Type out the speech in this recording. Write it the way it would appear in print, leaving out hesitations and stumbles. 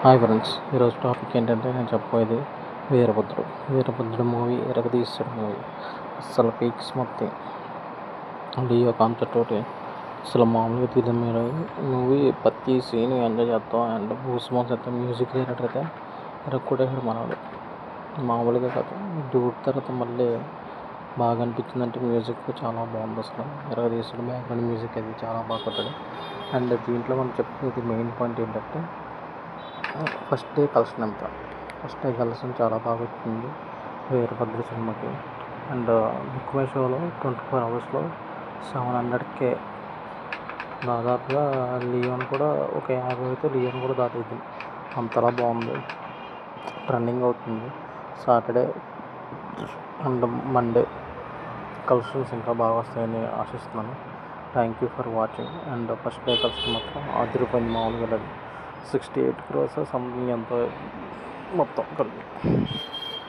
Hi friends, ఈరోజు topic ఏంటంటే నేను చెప్పబోయేది వీరభద్రుడు మూవీ ఎరగదీశాడు మూవీ. అస్సలు పీక్స్ మొత్తం లియో కాన్సెప్ట్ తోటి అసలు మామూలుగా తీయడం మీరు మూవీ ప్రతి సీన్ ఎంజాయ్ చేస్తాం. అండ్ బూస్ మోన్స్ అయితే మ్యూజిక్ డైరెక్టర్ అయితే ఎరగొట్టేసాడు మనవాడు. మామూలుగా కాదు, డూడ్ తర్వాత మళ్ళీ బాగా అనిపించిందంటే మ్యూజిక్ చాలా బాగుంది. అసలు ఎరగదీశాడు. బ్యాక్గ్రౌండ్ మ్యూజిక్ అది చాలా బాగా కొట్టాడు. అండ్ దీంట్లో మనం చెప్పేది మెయిన్ పాయింట్ ఏంటంటే ఫస్ట్ డే కలెక్షన్ చాలా బాగా వచ్చింది వీరభద్ర సినిమాకి. అండ్ బుక్ మై షోలో 24 అవర్స్లో 700K దాదాపుగా. లియోన్ కూడా ఒక 50 అయితే లియోన్ కూడా దాటేది. అంతలా బాగుంది, ట్రెండింగ్ అవుతుంది. సాటర్డే అండ్ మండే కలెక్షన్స్ ఇంకా బాగా వస్తాయని ఆశిస్తున్నాను. Thank you for watching. And first day collection మాత్రం అదిరిపోయింది, మామూలుగా లేదు. 68 crores సంథింగ్ ఎంతో మొత్తం కలిపి.